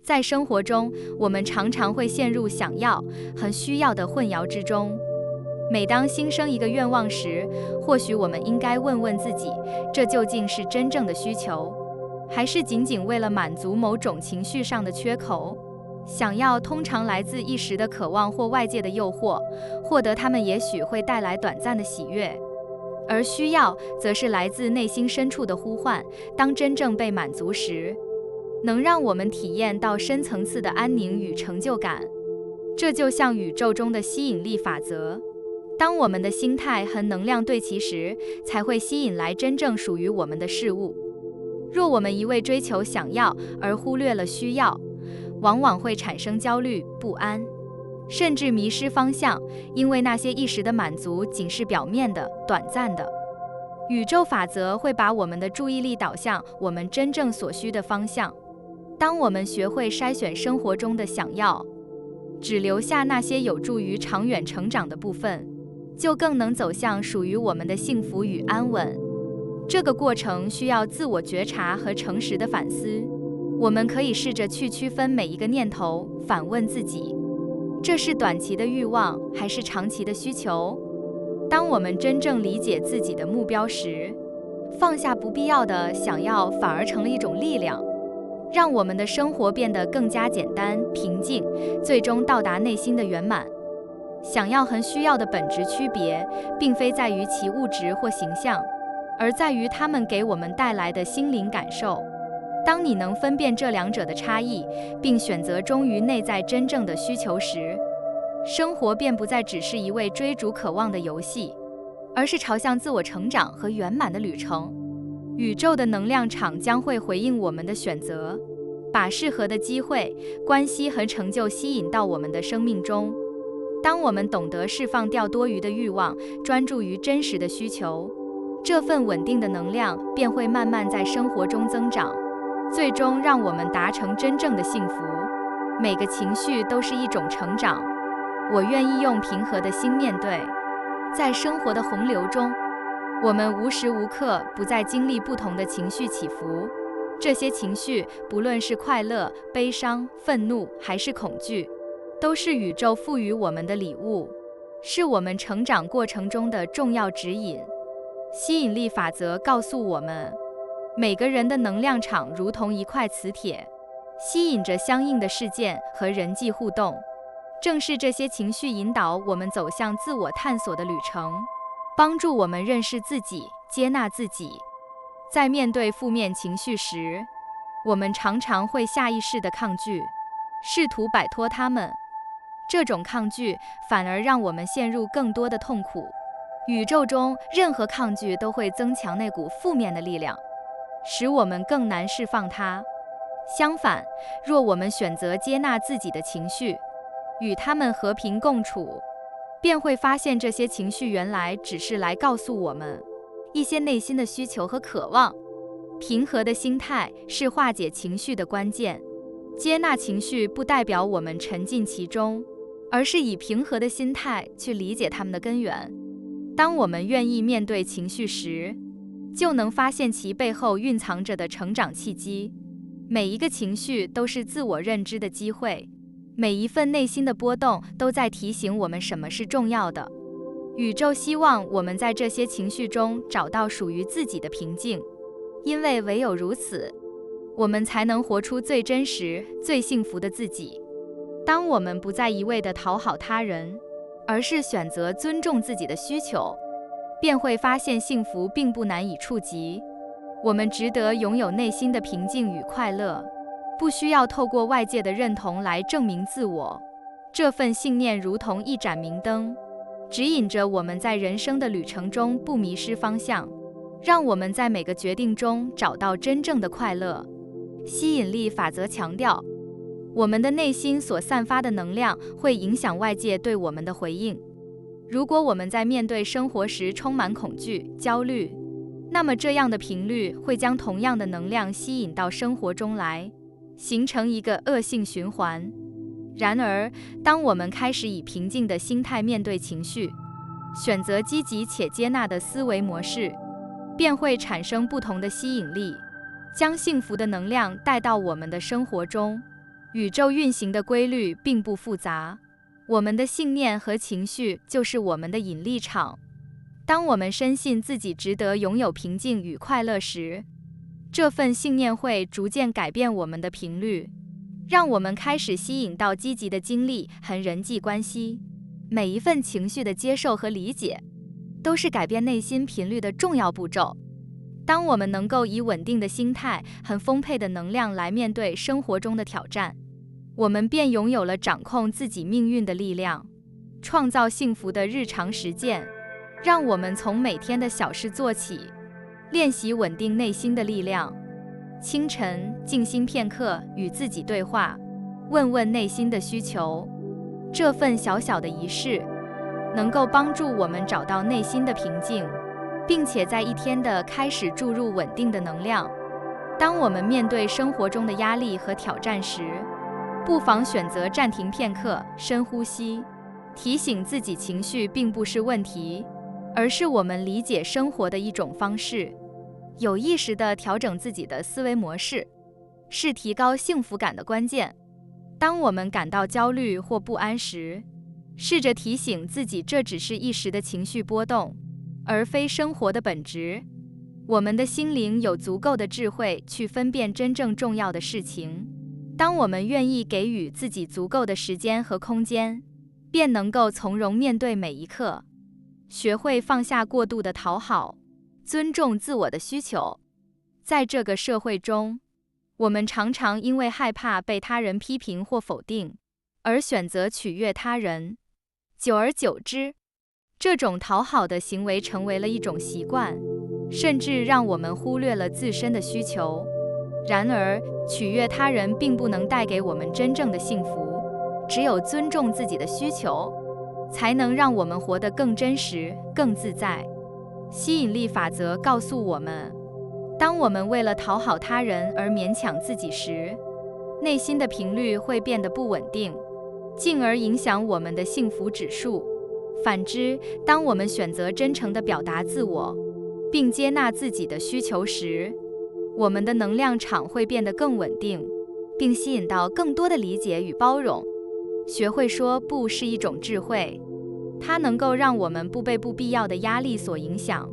在生活中，我们常常会陷入想要和需要的混淆之中。每当心生一个愿望时，或许我们应该问问自己，这究竟是真正的需求，还是仅仅为了满足某种情绪上的缺口？想要通常来自一时的渴望或外界的诱惑，获得它们也许会带来短暂的喜悦，而需要则是来自内心深处的呼唤，当真正被满足时，能让我们体验到深层次的安宁与成就感。这就像宇宙中的吸引力法则，当我们的心态和能量对齐时，才会吸引来真正属于我们的事物。若我们一味追求想要而忽略了需要，往往会产生焦虑、不安，甚至迷失方向，因为那些一时的满足仅是表面的、短暂的。宇宙法则会把我们的注意力导向我们真正所需的方向。当我们学会筛选生活中的想要，只留下那些有助于长远成长的部分，就更能走向属于我们的幸福与安稳。这个过程需要自我觉察和诚实的反思。我们可以试着去区分每一个念头，反问自己，这是短期的欲望还是长期的需求？当我们真正理解自己的目标时，放下不必要的想要反而成了一种力量，让我们的生活变得更加简单、平静，最终到达内心的圆满。想要和需要的本质区别，并非在于其物质或形象，而在于它们给我们带来的心灵感受。当你能分辨这两者的差异，并选择忠于内在真正的需求时，生活便不再只是一味追逐渴望的游戏，而是朝向自我成长和圆满的旅程。宇宙的能量场将会回应我们的选择，把适合的机会、关系和成就吸引到我们的生命中。当我们懂得释放掉多余的欲望，专注于真实的需求，这份稳定的能量便会慢慢在生活中增长，最终让我们达成真正的幸福。每个情绪都是一种成长，我愿意用平和的心面对。在生活的洪流中，我们无时无刻不在经历不同的情绪起伏。这些情绪，不论是快乐、悲伤、愤怒还是恐惧，都是宇宙赋予我们的礼物，是我们成长过程中的重要指引。吸引力法则告诉我们，每个人的能量场如同一块磁铁，吸引着相应的事件和人际互动。正是这些情绪引导我们走向自我探索的旅程，帮助我们认识自己、接纳自己。在面对负面情绪时，我们常常会下意识地抗拒，试图摆脱它们。这种抗拒反而让我们陷入更多的痛苦。宇宙中任何抗拒都会增强那股负面的力量，使我们更难释放它。相反，若我们选择接纳自己的情绪，与它们和平共处，便会发现这些情绪原来只是来告诉我们一些内心的需求和渴望。平和的心态是化解情绪的关键。接纳情绪不代表我们沉浸其中，而是以平和的心态去理解它们的根源。当我们愿意面对情绪时，就能发现其背后蕴藏着的成长契机。每一个情绪都是自我认知的机会，每一份内心的波动都在提醒我们什么是重要的。宇宙希望我们在这些情绪中找到属于自己的平静，因为唯有如此，我们才能活出最真实、最幸福的自己。当我们不再一味地讨好他人，而是选择尊重自己的需求，便会发现幸福并不难以触及。我们值得拥有内心的平静与快乐，不需要透过外界的认同来证明自我。这份信念如同一盏明灯，指引着我们在人生的旅程中不迷失方向，让我们在每个决定中找到真正的快乐。吸引力法则强调，我们的内心所散发的能量会影响外界对我们的回应。如果我们在面对生活时充满恐惧、焦虑，那么这样的频率会将同样的能量吸引到生活中来，形成一个恶性循环。然而，当我们开始以平静的心态面对情绪，选择积极且接纳的思维模式，便会产生不同的吸引力，将幸福的能量带到我们的生活中。宇宙运行的规律并不复杂，我们的信念和情绪就是我们的引力场。当我们深信自己值得拥有平静与快乐时，这份信念会逐渐改变我们的频率，让我们开始吸引到积极的经历和人际关系。每一份情绪的接受和理解，都是改变内心频率的重要步骤。当我们能够以稳定的心态和丰沛的能量来面对生活中的挑战，我们便拥有了掌控自己命运的力量，创造幸福的日常实践。让我们从每天的小事做起，练习稳定内心的力量。清晨静心片刻，与自己对话，问问内心的需求。这份小小的仪式，能够帮助我们找到内心的平静，并且在一天的开始注入稳定的能量。当我们面对生活中的压力和挑战时，不妨选择暂停片刻，深呼吸，提醒自己情绪并不是问题，而是我们理解生活的一种方式。有意识地调整自己的思维模式，是提高幸福感的关键。当我们感到焦虑或不安时，试着提醒自己，这只是一时的情绪波动，而非生活的本质。我们的心灵有足够的智慧去分辨真正重要的事情。当我们愿意给予自己足够的时间和空间，便能够从容面对每一刻。学会放下过度的讨好，尊重自我的需求。在这个社会中，我们常常因为害怕被他人批评或否定，而选择取悦他人。久而久之，这种讨好的行为成为了一种习惯，甚至让我们忽略了自身的需求。然而，取悦他人并不能带给我们真正的幸福，只有尊重自己的需求，才能让我们活得更真实、更自在。吸引力法则告诉我们，当我们为了讨好他人而勉强自己时，内心的频率会变得不稳定，进而影响我们的幸福指数。反之，当我们选择真诚地表达自我，并接纳自己的需求时，我们的能量场会变得更稳定，并吸引到更多的理解与包容。学会说不是一种智慧，它能够让我们不被不必要的压力所影响，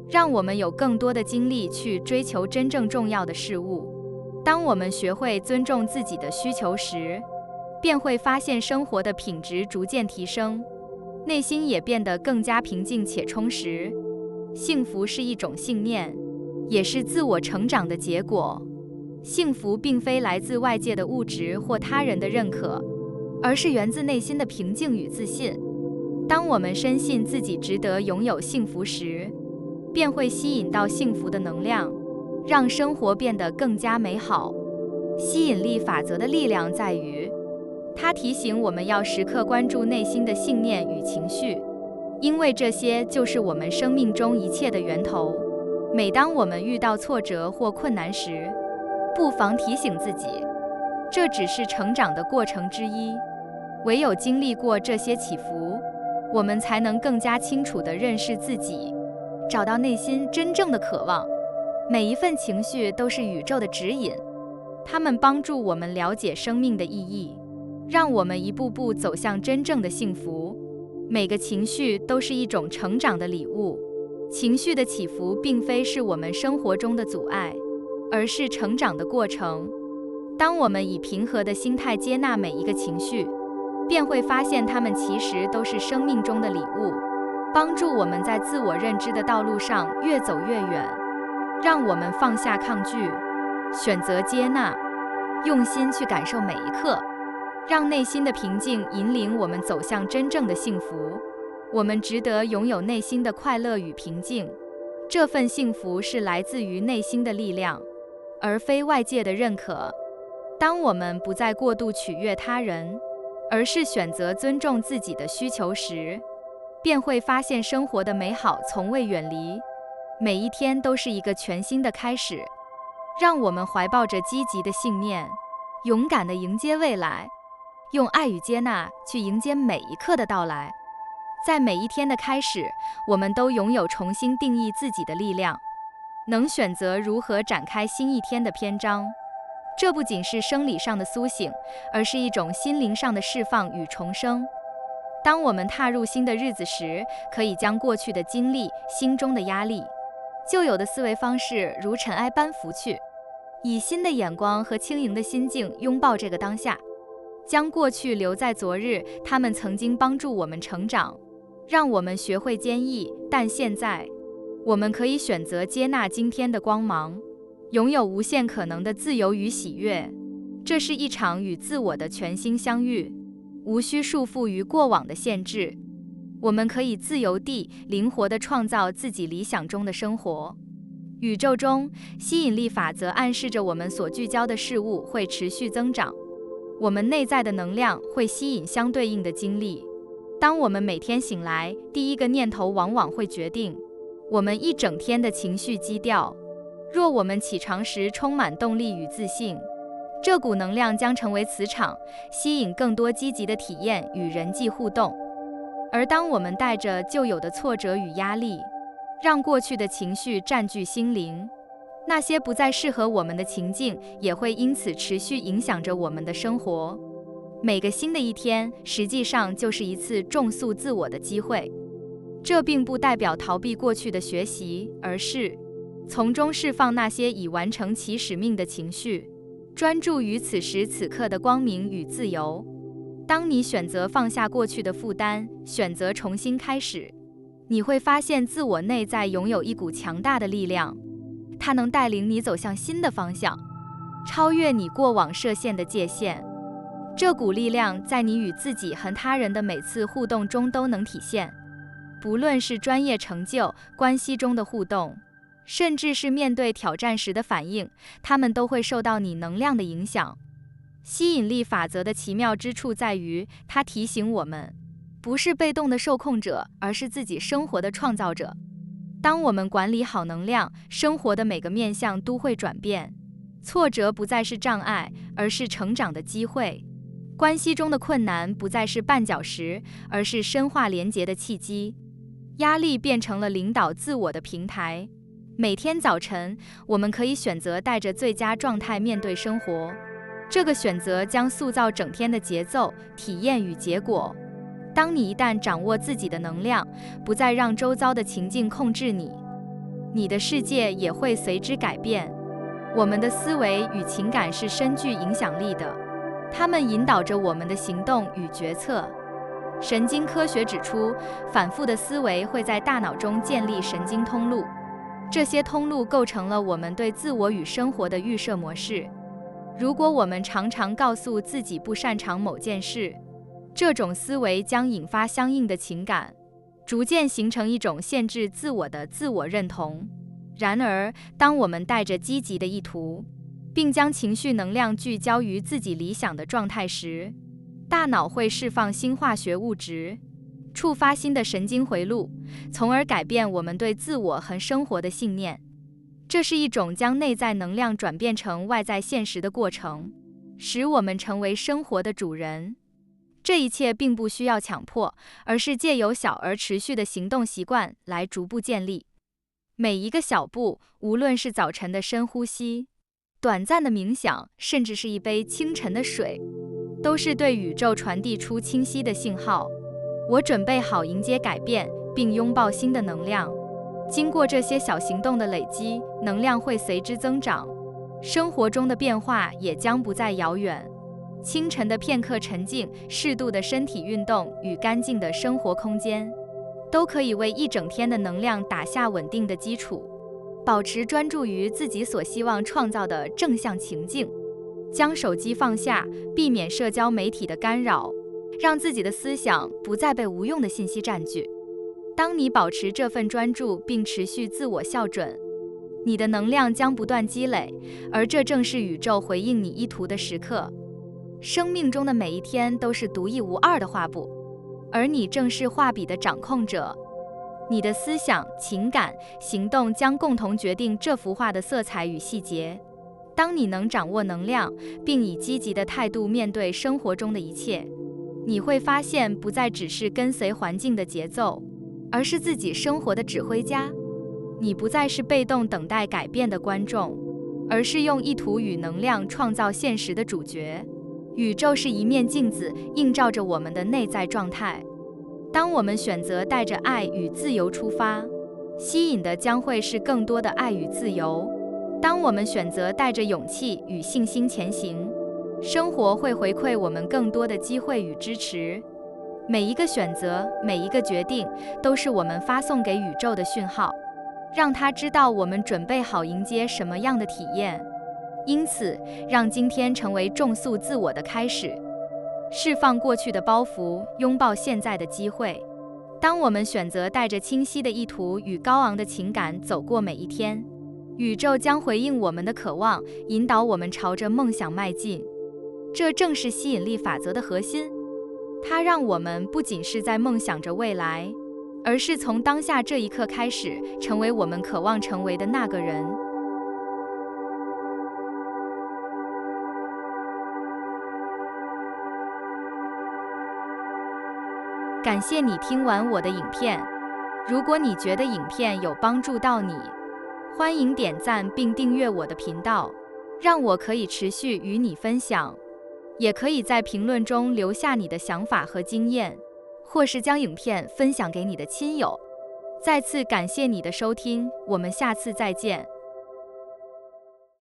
让我们有更多的精力去追求真正重要的事物。当我们学会尊重自己的需求时，便会发现生活的品质逐渐提升，内心也变得更加平静且充实。幸福是一种信念，也是自我成长的结果。幸福并非来自外界的物质或他人的认可，而是源自内心的平静与自信。当我们深信自己值得拥有幸福时，便会吸引到幸福的能量，让生活变得更加美好。吸引力法则的力量在于，它提醒我们要时刻关注内心的信念与情绪，因为这些就是我们生命中一切的源头。每当我们遇到挫折或困难时，不妨提醒自己，这只是成长的过程之一。唯有经历过这些起伏，我们才能更加清楚地认识自己，找到内心真正的渴望。每一份情绪都是宇宙的指引，它们帮助我们了解生命的意义，让我们一步步走向真正的幸福。每个情绪都是一种成长的礼物，情绪的起伏并非是我们生活中的阻碍，而是成长的过程。当我们以平和的心态接纳每一个情绪，便会发现它们其实都是生命中的礼物，帮助我们在自我认知的道路上越走越远。让我们放下抗拒，选择接纳，用心去感受每一刻，让内心的平静引领我们走向真正的幸福。我们值得拥有内心的快乐与平静，这份幸福是来自于内心的力量，而非外界的认可。当我们不再过度取悦他人，而是选择尊重自己的需求时，便会发现生活的美好从未远离。每一天都是一个全新的开始，让我们怀抱着积极的信念，勇敢地迎接未来，用爱与接纳去迎接每一刻的到来。在每一天的开始，我们都拥有重新定义自己的力量，能选择如何展开新一天的篇章。这不仅是生理上的苏醒，而是一种心灵上的释放与重生。当我们踏入新的日子时，可以将过去的经历、心中的压力、旧有的思维方式如尘埃般拂去，以新的眼光和轻盈的心境拥抱这个当下。将过去留在昨日，他们曾经帮助我们成长，让我们学会坚毅，但现在，我们可以选择接纳今天的光芒，拥有无限可能的自由与喜悦。这是一场与自我的全新相遇，无需束缚于过往的限制。我们可以自由地、灵活地创造自己理想中的生活。宇宙中，吸引力法则暗示着我们所聚焦的事物会持续增长。我们内在的能量会吸引相对应的经历。当我们每天醒来，第一个念头往往会决定我们一整天的情绪基调。若我们起床时充满动力与自信，这股能量将成为磁场，吸引更多积极的体验与人际互动。而当我们带着旧有的挫折与压力，让过去的情绪占据心灵，那些不再适合我们的情境也会因此持续影响着我们的生活。每个新的一天，实际上就是一次重塑自我的机会。这并不代表逃避过去的学习，而是从中释放那些已完成其使命的情绪，专注于此时此刻的光明与自由。当你选择放下过去的负担，选择重新开始，你会发现自我内在拥有一股强大的力量，它能带领你走向新的方向，超越你过往设限的界限。这股力量在你与自己和他人的每次互动中都能体现，不论是专业成就、关系中的互动，甚至是面对挑战时的反应，它们都会受到你能量的影响。吸引力法则的奇妙之处在于，它提醒我们，不是被动的受控者，而是自己生活的创造者。当我们管理好能量，生活的每个面向都会转变。挫折不再是障碍，而是成长的机会。关系中的困难不再是绊脚石，而是深化连结的契机。压力变成了领导自我的平台。每天早晨，我们可以选择带着最佳状态面对生活。这个选择将塑造整天的节奏、体验与结果。当你一旦掌握自己的能量，不再让周遭的情境控制你，你的世界也会随之改变。我们的思维与情感是深具影响力的，它们引导着我们的行动与决策。神经科学指出，反复的思维会在大脑中建立神经通路，这些通路构成了我们对自我与生活的预设模式。如果我们常常告诉自己不擅长某件事，这种思维将引发相应的情感，逐渐形成一种限制自我的自我认同。然而，当我们带着积极的意图，并将情绪能量聚焦于自己理想的状态时，大脑会释放新化学物质，触发新的神经回路，从而改变我们对自我和生活的信念。这是一种将内在能量转变成外在现实的过程，使我们成为生活的主人。这一切并不需要强迫，而是借由小而持续的行动习惯来逐步建立。每一个小步，无论是早晨的深呼吸、短暂的冥想，甚至是一杯清晨的水，都是对宇宙传递出清晰的信号。我准备好迎接改变，并拥抱新的能量。经过这些小行动的累积，能量会随之增长，生活中的变化也将不再遥远。清晨的片刻沉静、适度的身体运动与干净的生活空间，都可以为一整天的能量打下稳定的基础。保持专注于自己所希望创造的正向情境，将手机放下，避免社交媒体的干扰，让自己的思想不再被无用的信息占据。当你保持这份专注并持续自我校准，你的能量将不断积累，而这正是宇宙回应你意图的时刻。生命中的每一天都是独一无二的画布，而你正是画笔的掌控者。你的思想、情感、行动将共同决定这幅画的色彩与细节。当你能掌握能量，并以积极的态度面对生活中的一切，你会发现不再只是跟随环境的节奏，而是自己生活的指挥家。你不再是被动等待改变的观众，而是用意图与能量创造现实的主角。宇宙是一面镜子，映照着我们的内在状态。当我们选择带着爱与自由出发，吸引的将会是更多的爱与自由。当我们选择带着勇气与信心前行，生活会回馈我们更多的机会与支持。每一个选择，每一个决定，都是我们发送给宇宙的讯号，让它知道我们准备好迎接什么样的体验。因此，让今天成为重塑自我的开始，释放过去的包袱，拥抱现在的机会。当我们选择带着清晰的意图与高昂的情感走过每一天，宇宙将回应我们的渴望，引导我们朝着梦想迈进。这正是吸引力法则的核心，它让我们不仅是在梦想着未来，而是从当下这一刻开始，成为我们渴望成为的那个人。感谢你听完我的影片。如果你觉得影片有帮助到你，欢迎点赞并订阅我的频道，让我可以持续与你分享。也可以在评论中留下你的想法和经验，或是将影片分享给你的亲友。再次感谢你的收听，我们下次再见。